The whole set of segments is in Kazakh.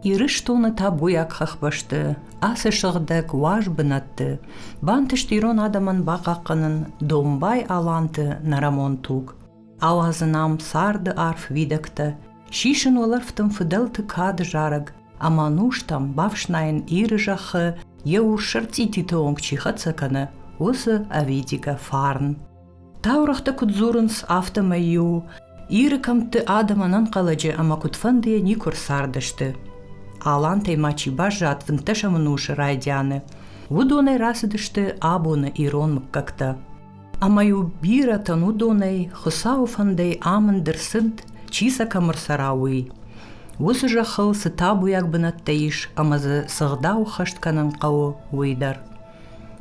Ирыштуны та буяк хахбашты, асы шығдық уаж бынатты. Бантыштирон адамын бақаққынын домбай аланты нарамон туг. Ауазынам сарды арф видакты, шишын оларфтым фыдалты кады жарыг, амануштам бавшнайын иры жахы, еур шырцититі оңчиға цыканы, осы авидига фарн. Таурахта кудзурынс автомайю, иры камты адаманан қаладжы, ама кутфандыя никур сардышты. Алантай мачи бажат вынташамынушы райдяны. Удонай расыдышты абуны ирон мыккакта. Амаю биратан удонай хысауфандай амындырсыд чиса камырсарауи. Осы жахыл сыта буяк бынаттаиш, амазы сығдау хаштканын қауы уйдар.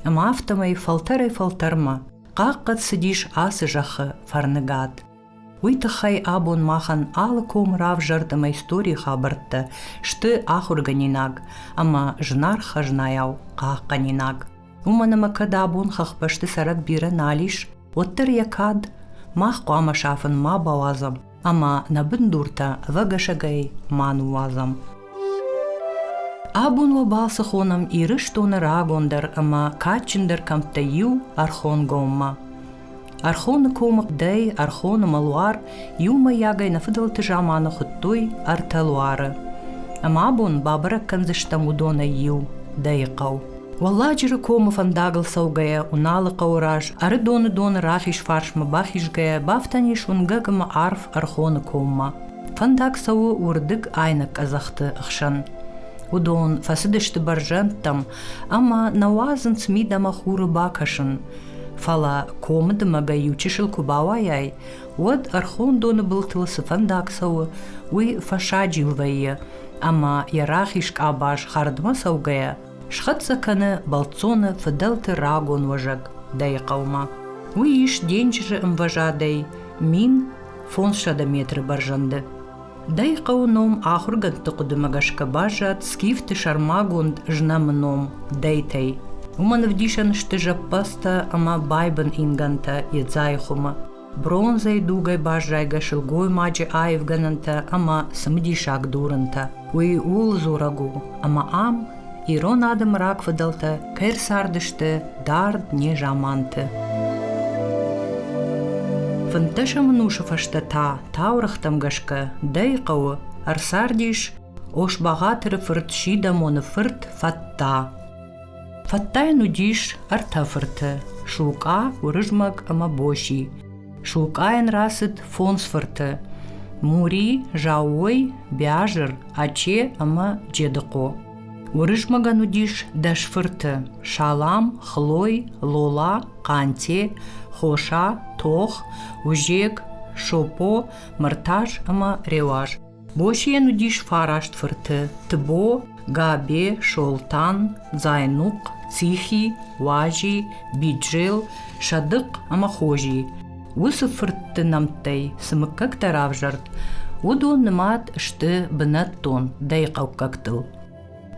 Ама автомай фалтарай-фалтарма, қаққат сыдиш асы жахы фарныгат. Уйтахай абон махан алы комрав жардыма истории хабыртты, шты ахурганинаг, ама жнар хажнаяу қаққанинаг. Уманама када абон хахпашты сарак бира налиш, оттыр якад, мах қуама шафын ма бауазам, ама набындурта вагашагай ману вазам. Абон вабалсы хонам ирыш тоны рагондар, ама качындар камтаю архон гомма. Архоны комық дэй, архоны малуар, юма ягай нафыдалты жаманы хыттой арталуары. Ама абон бабырак канзыштам удона ю, дэй қау. Валладжыры комы фандагыл саугая, уналы қаураж, ары доны рафиш фаршма бахишгая, бафтаниш унгагыма арф архоны комма. Фандаг сауы урдык айнак азақты ықшан. Удон фасыдышты баржантам, ама навазын смидама хуры бакашын. Фала комыды мага ючишыл кубаваяй, уад архон доны былтылысы фандаксауы, уй фашаджилвайы, ама ярахишк абаш хардма саугая, шхатса каны балцоны фыдалты рагон важак, дай қаума. Уй иш денчжы мважадай, мин фоншада метры баржанды. Дай қауном ахурганты кудымагашка бажат, скифты шармагунд жнамыном, дайтай. Уманы вдишан шты жаппаста, ама байбын инганта едзайхума. Бронзай дугай бажайга шылгой маджи айвгананта, ама самдишак дуранта. Уи ул зурагу, ама ам, ирон адам рак выдалта, кэр сардышты, дард не жаманты. Фанташам нуша фаштата, таурахтам гашка, дай қауы, арсардиш, ош бағатыры фырт шида моны фырт фатта. Фаттай нудиш артафырты, шулка урыжмак ама боши. Шулкайын расыт фонсфырты. Мури, жауой, бяжыр, аче ама джедыко. Урыжмага нудиш дашфырты. Шалам, хлой, лола, канте, хоша, тох, ужек, шопо, мыртаж ама реваж. Боши нудиш фараштфырты. Тбо, габе, шолтан, зайнук, цихи, важи, биджел, шадык ама хожи. Усы фыртты намтай, сымыккак таравжарт. Удон нымат шты бынаттон, дай қауккактыл.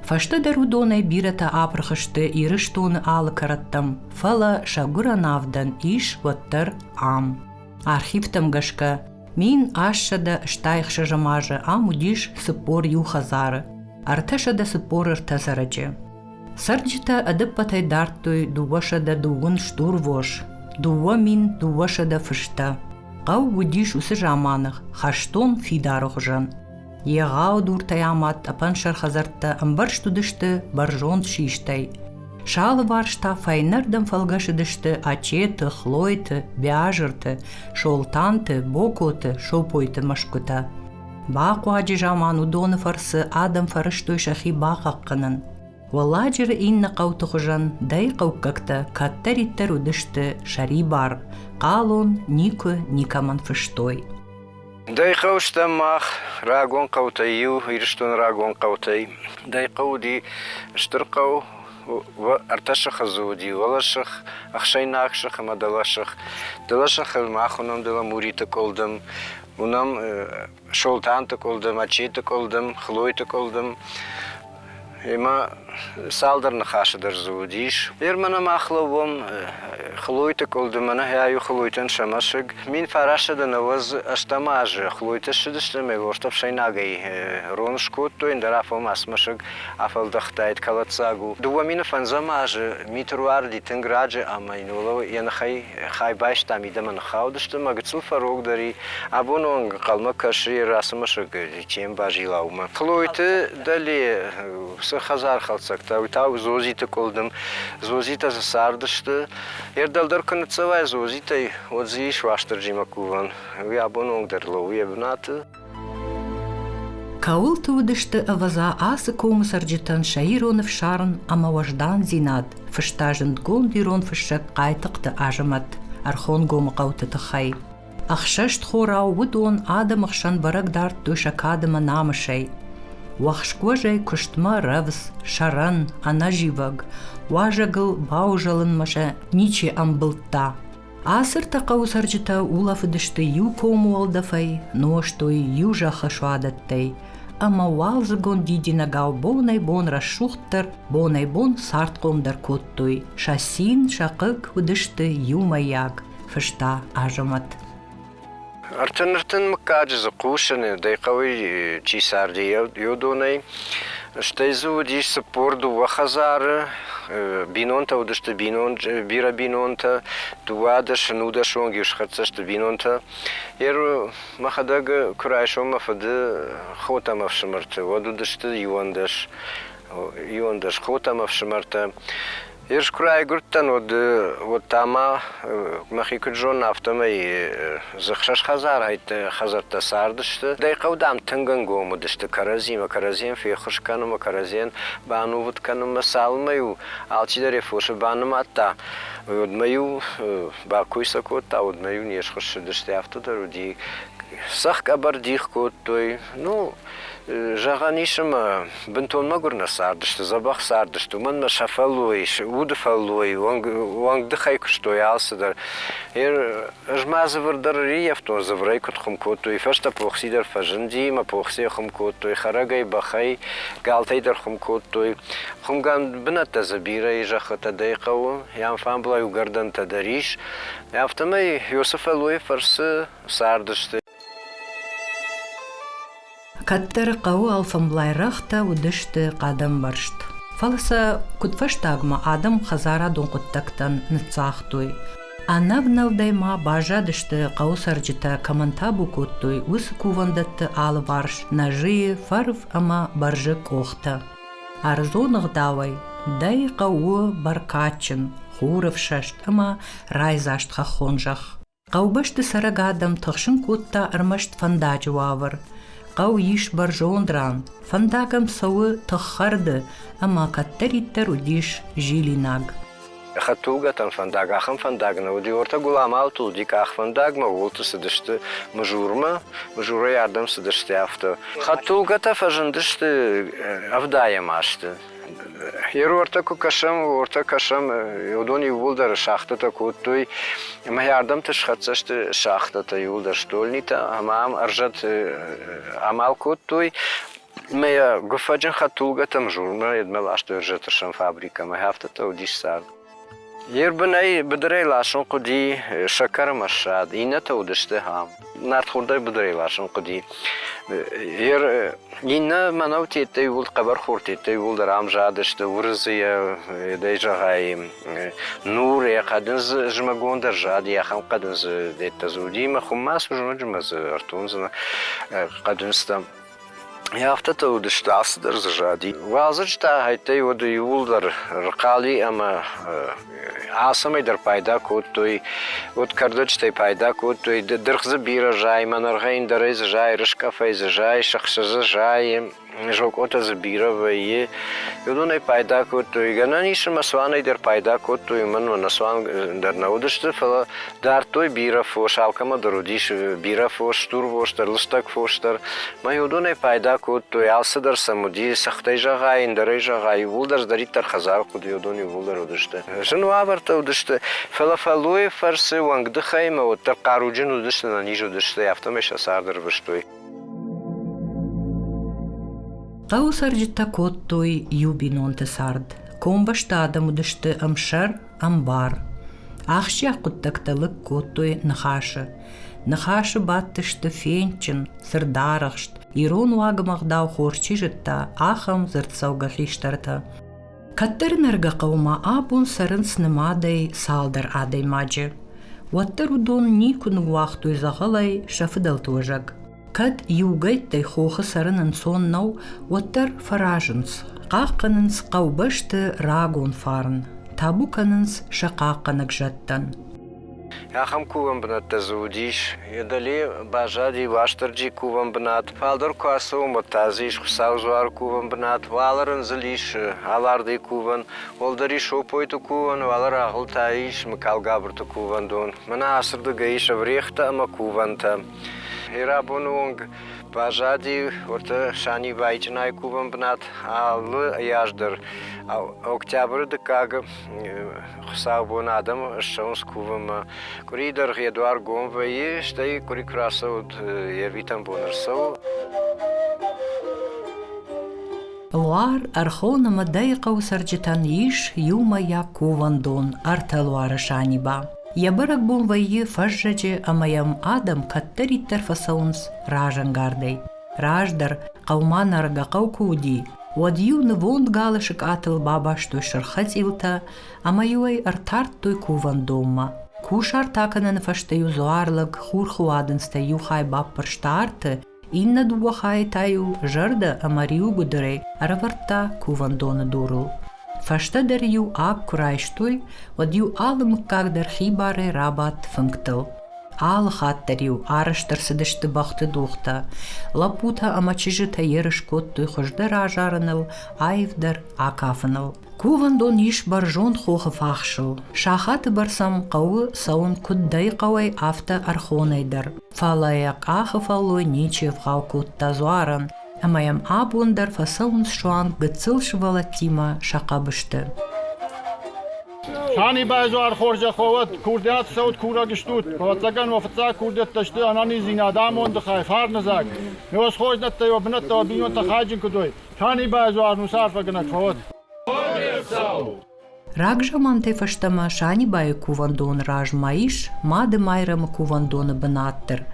Фашты дар удонай бирата апрахышты ирыштоны алы караттам. Фала шагуранавдан иш ваттар ам. Архивтам гашка. Мин ашшада штайхша жамажы, ам удиш сыпор юхазары. Арташада сыпор ыртазарачы. Сарджита адыппатай дарттой дувашада дугын штур вош. Дува мин дувашада фышта. Қау будиш усы жаманық, хаштон фидарық жан. Еғау дуртай амат апан шархазартта амбар штудышты баржон шиштай. Шалы варшта файнардам фалгашыдышты ачеты, хлойты, бяжырты, шолтанты, бокоты, шопойты машкута. Бақу аджи жаман удоны фарсы адам фарыштой шахи бақаққынын. Валладжыры инна қаутықыжан дай қауккакта каттариттар удышты шари бар. Қалон нику никаман фыштой. Дай қауштамақ рагон қаутайю, ирыштон рагон қаутай. Дай қауди штыр қау арташық азуди, валашық, ақшайнақшық, ама далашық. Далашық махунам дала муриты колдым. Унам шолтанты колдым, ачеты колдым, хлойты колдым. Ima salder na khashe der zoodish. Mana machlawom khloite kolde mana hayu khloiten shamashig. Min farashe de nawaz ashtamaj khloite shidishte me vortaf shaynagay ronshkot to in der afom asmashig afal dakhtait kalatsagu. Duamina fanzamaj mitruar di tengraje amainolo yan khay bash tamide man khawdishte magtsul farog dari abunong qalma kashi rasmashig chem bajilauma. Khloite dali خزار خلصك تاو زوزيت كولدم زوزيت زساردشت يردل در كنت سواي زوزيت وزيش واشتر جيما كوفان ويا بونونغ در لو ويا بنات Каулты удышты аваза асы кому сарджитан шаирон в шарн ама важдан зинад фыштажын гон дирон фышак кайтыкты ажымат архон гом кауты тахай ахшашт хорау вудон адам ахшан барагдар тушакадыма намышай Вахшкважай куштма равс, шаран, анаживаг, важагыл баужалын маша ничи амбылта. Асыр тақау сарджита улафыдышты ю кому алдафай, ноштой ю жаха шуадаттай. Ама валзыгон дидинагау бонай бон расшухтар, бонай бон сарткомдар коттой. Шасин шақык удышты ю маяг, фышта ажамат. Артын макаджи закушаны, дай қауи чисарди юдонай. Штайзу диш сапорду вахазары, бинонта удышты бира бинонта, дуадаш нудаш онгиш хатсашты бинонта. Ер махадаг курайшо мафады хотамав шамарты, вадудышты юандаш хотамав шамарты. Ирш край гуртан вот тама махикуджон автомай захшаш хазар хайт хазарта сардышты. Дай қаудам тынган гомудышты каразин фехушкану каразин бану вуткану масалмаю алчидаре фушы бану матта. Удмаю бакуйса кота удмаю нешхушдышты автодаруди сах кабардих коттой. Ну жағанишым бінтон магурна сардышты, забах сардышты, манна шафалуй, удыфалуй, вангды хайкуштой алсыдар. Жмазы вардар риевто заврай кутхум коттой, фашта похсидар фажынди, ма похсе хум коттой, харагай бахай, галтайдар хум коттой. Хумган бінатта забира и жахата дайқау, ям фамблай угардан тадариш, автомай Йосифалуй фарсы сардышты. Каттары қауы алфамблайрақта удышты қадам баршт. Фаласа кутфаштагма адам хазара донқуттактан нцахтой. Анавналдайма бажадышты қау сарджита камантабу коттой усы кувандатты алы барш нажи фарв ама баржы қоқта. Арзонық давай, дай қауы баркачын, хуров шашт ама райзашт хахонжах. Қаубашты сарагадам тұқшын котта армашт фандаджы вавар. Қау еш бар жондран, фандагам сауы тұққарды, ама каттар-иттар удиш жилинаг. Хатугатан фандаг, ахам фандагна, уди орта гуламал тулдик ах фандагма, волты сыдышты мажурма, мажура ярдам сыдышты авто. Хатугата фажындышты авдая машты. Ер орта кашам, юдони вулдар шахтата коттой, ма ярдам тышхатсашты шахтата юлдар штольнита, амам аржат амал коттой, мая гуфаджан хатугата мажурма, едмелашты аржатыршам фабрика, ма хафтата удиш сард. Ер быдрай лашын куди шакар машад, ината удышты хам. Нартхурдай быдрай лашын куди. Ер инна манау теттай ул қабар хур теттай ул дарам жадышты урзыя дай жағай нур я қадынз жмагондар жад я хам қадынз детта зудима хуммас жмаз артунзна қадынстам. Я автото удышты асыдар зажади. Вазычта хайтай уды юлдар рқали ама асамайдар пайда коттой. Вот кардочтай пайда коттой. Дырхзы бира жай, манарғайын дарай зажай, рышкафай зажай, шақшызы жай. Жок ота забира вайе. Юдунай пайда коттой. Гананишым асванайдар пайда коттой. Ман асван дар наудышты фала дар той бира фош. Алкама дарудиш бира фош, тур фоштар, лыстак фоштар. Ма юдунай пайда коттой. Алсыдар самуди, сахтай жағай, индарай жағай. Вулдар дариттар хазар куди юдуни вулдар удышты. Жын ваварта удышты. Фалафалуй фарсы вангды хайма. Оттар қаруджин удышты, на ниж удышты. Автомеш асардар выштой. Qausarjita kottoi jubinonte sard. Kombaşta adamudıştı amşar ambar. Ахшя куттакталык коттoi нахашы. Нахашы баттышты фенчин, сырдарахшт. Ирон уагамагдау хорчижытта, ахам зыртсаугахиштарта. Каттарнарга қаума абун сарын снымадай салдар адай маджи. Уаттарудон никун уахтуй загалай шафыдал тожаг. Кад югайттай хохы сарынын соннау уаттар фаражынс. Қаққанынс қаубашты рагон фарын. Табуканынс шақаққанак жаттан. Яхам кувам бнат тазудиш, едали бажади ваштарджи кувам бнат, фалдор куасу мотазиш, хусаузуар кувам бнат, валаран залиш, аларди куван, олдари шопойту куван, валар ахултаиш, макалгабрту куван дон. Мана асрда гаиша врехта, ама куванта. Ирабунунг бажади орта шани вайчинай кувам бнат, аллы яждар. Октябрь декага хусаубун адам шаунс кувам. Коридор Едуар Гомвей, штей кори краса от Евитан Бонарсо. Луар архона мадайqa усарджитан иш юма я кувандон арталуара шаниба. Ябарак бомвайи фажжаджи амаям адам каттариттар фасаунс ражангардей. Раждар қауманарга қаукуди. Вадьюны вонд галышык атыл бабаштой шырхать илта, амаюай артартой кувандома. Кушар таканын фаштаю зуарлык хурхуадын стаю хай баппар штарты, инна дуа хай таю жарда амарию гудырей, араварта кувандоны дурул. Фашта дарью ак курайштой, вадью алым кагдар хибары рабат фынктыл. Ал хаттарью арыштар сыдышты бақты духта, лапута амачыжыта ерыш коттой хождар ажарыныл, айвдар акафыныл. Кувандон иш баржон хохы фахшыл. Шахаты барсам қауы саун куддай қауай афта архонайдар. Фалаяк ахы фаллой нечев ғау кутта зуаран. Амаям абундар фасаун шуан гыцыл шывалатима шақабышты. Шани байзуар хоржа ховат курдят саут кура гштут. Хватсаган вафца курдят ташты анани зинадамон дхай фарназак. Мёс хожнат та йобнат та бинон та хаджин кудой. Шани байзуар нусарфа гнак ховат. Рагжаманте фаштама шани бай кувандон раж маиш, мады майрама кувандоны бынаттыр.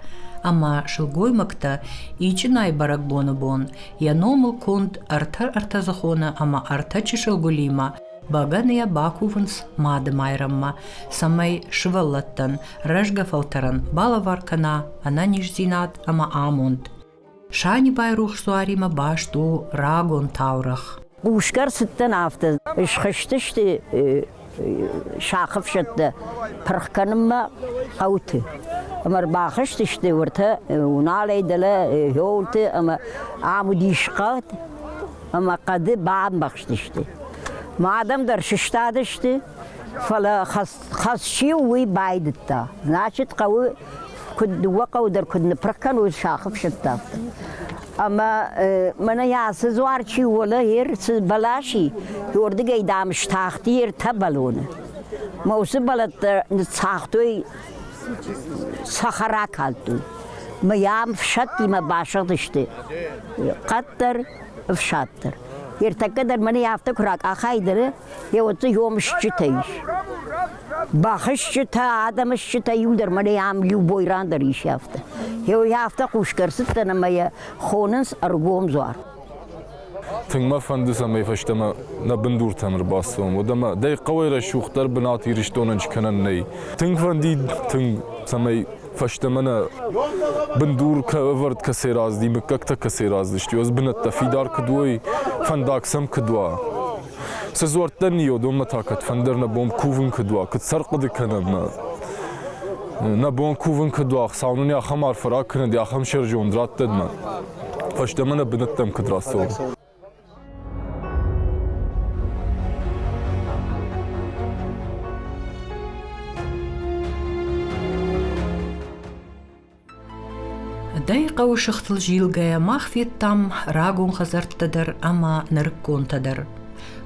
Ама шылгоймакта ичинай баракбоны бон, яномыл конд арта захона, ама арта чишылгулима, баганая бакуванс мады майрамма, самай шываллаттан, ражга фалтаран, балаваркана, ана нишзинат, ама амонд. Шани бай рух суарима башту рагон таурах. Ушкар сыттан афты, шхыштышты шақыфшытты, пырққанымма қауты. Амар бақыштышты өрті, уналайдылы, йолты, аму дишқат, ама қады баам бақыштышты. Мадамдар шыштадышты, фала хасши уй байдытта. Значит, қауы күддуа қаудар күдні пырққан өз шақыфшытты. Ama bana yası zuarçı ola her balaşi yordu gaydamış tahtı yer tabalonu. Mausu balat tahtı sahara kaldı. Mayam fşat ima başadı işte. Kattar fşattır. Yer takadar bana yaptı kurak ahaydır. Yavutsu yomuşçutayış. Bakışçıta adamışçıta yuldar bana yam lüboyrandır iş yaptı. Yo hafta kuşkarsıttan ama ya khonans argom zor. Tengma fandus ama ifashtama na bendur tanır basım. O dama day qawayra şuxtar binati riştonan çıkanan ney. Teng fandi teng samay fashtamana bendur ka vart ka seraz di mekakta ka seraz dişti. Öz binat fidar kdوي fandaksam kdوا. Sezortan yodum matakat fandarna bom kuvun kdوا. Kd sarqad kanama. نبون کوون کدوخ سانونی آخام آرفرا کنه دی آخام شرجون درات دادم. فشتمنه بنتم کدراسو. دقيقة وشختل جيلجا مخفي تام راجون خزرت تدر أما نركون تدر.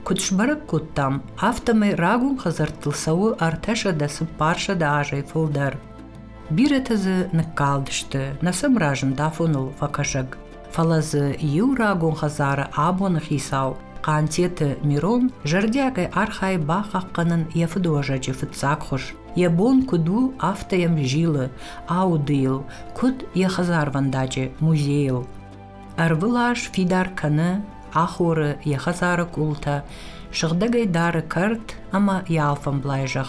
كنتش برك كتام أفتمي راجون خزرت لسوي أرتشة دس بارشة داجي فولدر. بيرتز نكالدشت نسم راجن دافونل فكشج. Фалазы юрагон хазары абон хисау. Qantiyeti Miron jardiyagay arxay baxaqqanın yafıdojacı fıtsakhoş. Yabon kudu aftayam jili, audil, kud yaxazarvandacı muzeyil. Arvılaş fidar kanı, ahurı yaxazarı kulta, şıgdagay darı kart ama yalfam blayjaq.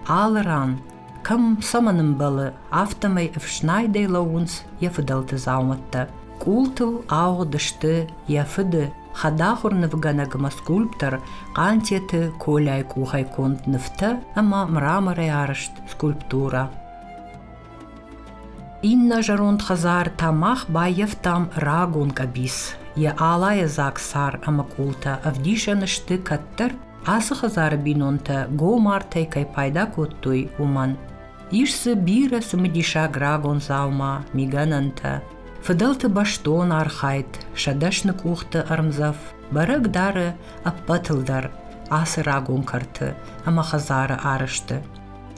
Alıran, kam samanın balı aftamay ifşnayday launs yafıdaltı zaumatta. Kultu ağdıştı yafıdı, Хадахур навганагма скульптор qantiyeti kolay kuhay kont nıfta ama mramora yarışt skulptura. Inna jaront hazar tamah bayev tam ragun kabis. Ya alaya zak sar ama kulta avdisha nıştı kattar ası hazar binonta go martay kay payda kottuy uman. İşsi bira sımıdişa gragon zauma migananta. Fıdaltı başton arxayt, şadaşnı kuhtı armzaf, barag darı appatıldar, ası ragon kartı, ama hazarı arıştı.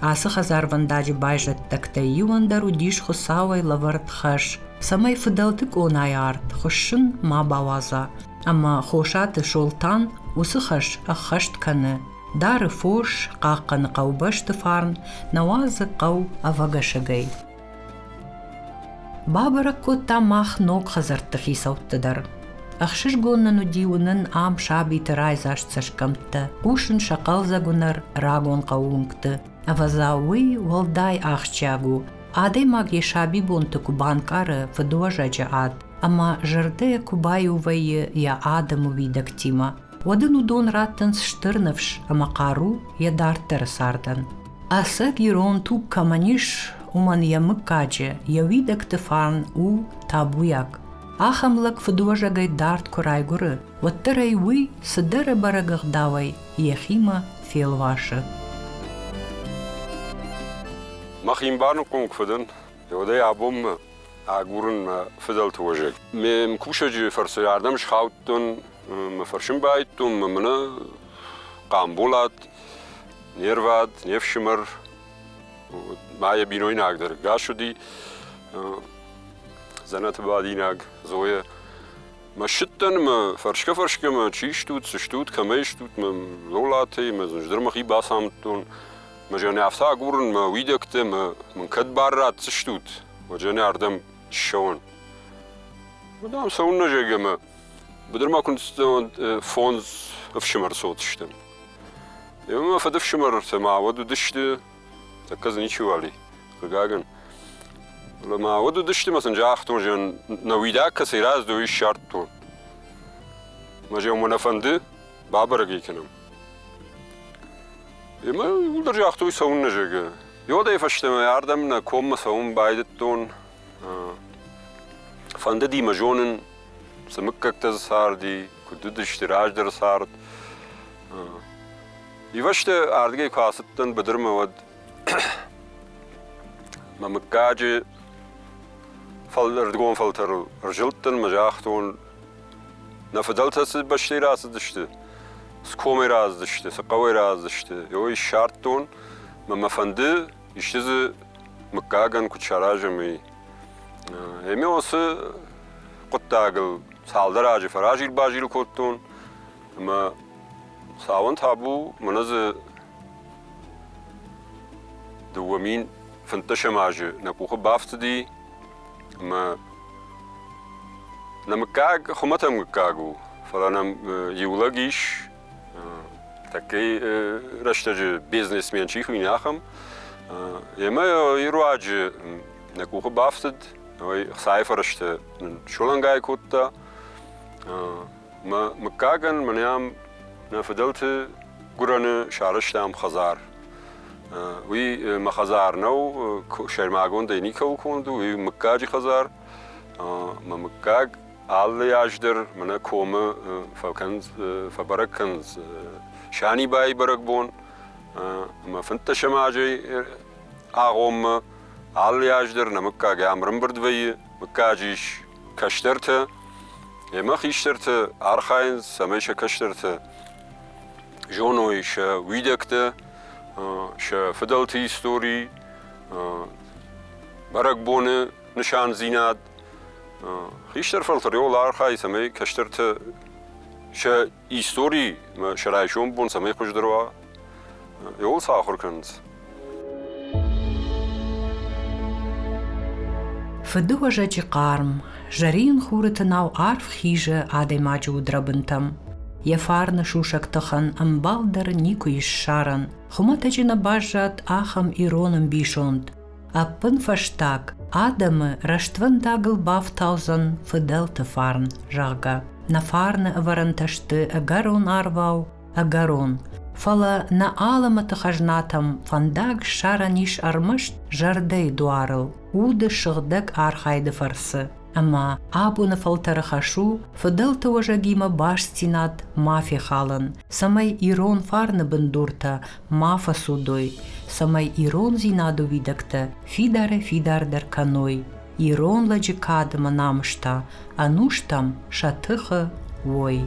Асы hazar vandacı bayjat taktayı vandar udiş xusavay lavart xaş, samay fıdaltık onay art, xoşın ma bawaza, ama xoşatı şoltan usı xaş axaşt kanı, darı foş qaqqanı qawbaştı farn, nawazı qaw avagaşagay. Бабарак котта мах ног хазарты хисауттыдар. Ахшыш гоннан удиунын ам шаби тырай заштсашкамтты. Ушын шакал загунар рагон каункты. Авазауи волдай ахчагу. Адей маги шаби бонты кубанкары фыдуажаджа ад. Ама жырды кубаювайы я адаму видактима. Вадын удон раттынс штырнывш, ама кару я дартыр сардан. Аса гирон тук каманиш Уман ямыккачы, явидак тыфан у табуяк. Ахамлык фыдуажагай дарт курайгуры, ваттырай уй сыдыры барагагдавай, яхима фелвашы. Махим барну кунг фыдын, yoday abum agurun fıdal tuajak. Mem kuşacı farsı yardım şahtun, farşım bayttum, mını kambulat, nervat, nevşimar, Maya binoy nagdar gashudi zanat badi nag zoya ma shitten ma farshka ma chishtut shtut kameshtut ma lolate ma zunjdar ma khibasamtun ma jane afta gurun ma widakte ma min kadbarat shtut wa jane ardam shon budam saunna jegama بدر ما كنت فونز افشمر صوت شتم يوم فدف شمر سما ودو دشت تكز نيشو علي غاغن لما ودو دشت مثلا جاختون جن نويدا كسيراز دوي شرطون ما جو منفند بابرغي كنم يما ولدر جاختوي سون نجا يودا يفشتم ياردم كوم سون بايدتون فند دي مجونن سمكك تزساردي كدد اشتراج در سارد يفشت اردگي كاستن بدر مود ما مكاجي فالردگون فلتر رجلتن مجاختون نفدلت هست بشتی راز دشته سکومی راز دشته سقوی راز دشته یوی شارتون ما مفنده اشتز مكاغن كتشاراجمي يمي وسه قطاقل سالدر آجي فراجيل باجيل كوتون ما ساون تابو منز دوامين فنتشم آجي نبوخ بافتدي ما نمكاغ خمتا مكاغو فلانا يولاجيش تكي رشتاجي بيزنس ميانشيخ ويناخم يما يرواجي نبوخ بافتد وي خسايفرشت شولنغاي كوتا ما مكاغن منيام نفدلت قرن شارشتام خزار وي ما خزار نو شرماغون ديني كو كوندو وي مكاجي خزار ما مكاغ على ياجدر من كوم فكنز فبركنز شاني باي بركبون ما فنتش ماجي اغوم على ياجدر نمكاغ امرن بردوي مكاجيش كشترته يما خيشترته ارخاين سميش كشترته جونويش ويدكته ش فدلتي ستوري بركبونه نشان زيناد خیشتر فلتری و لارخای سمی کشترت ش ایستوری شرایشون بون سمی خوش دروا یول ساخر کنز فدوجة قارم جرين خورة ناو عارف خيجة عادي ماجود ربنتم يفارن شوشك تخن ام بالدر نيكو يشارن خما تجينا باجات آخم إيرونم بيشوند أبن فشتاك آدم رشتون داغل باف تاوزن فدل تفارن جاغا نفارن أورن تشت أغارون آرواو أغارون فلا نعالم تخجناتم فانداغ شارنيش أرمشت جردي دوارل ود شغدك آرخايد فرس أما أبو نفلتر خشو فدلت وجاقيما باش ستينات ما في خالن سماي إيرون فارن بندورتا ما فسودوي سماي إيرون زينادو ويدكتا فيدار در كانوي إيرون لجكاد منامشتا أنوشتم شاتخ وي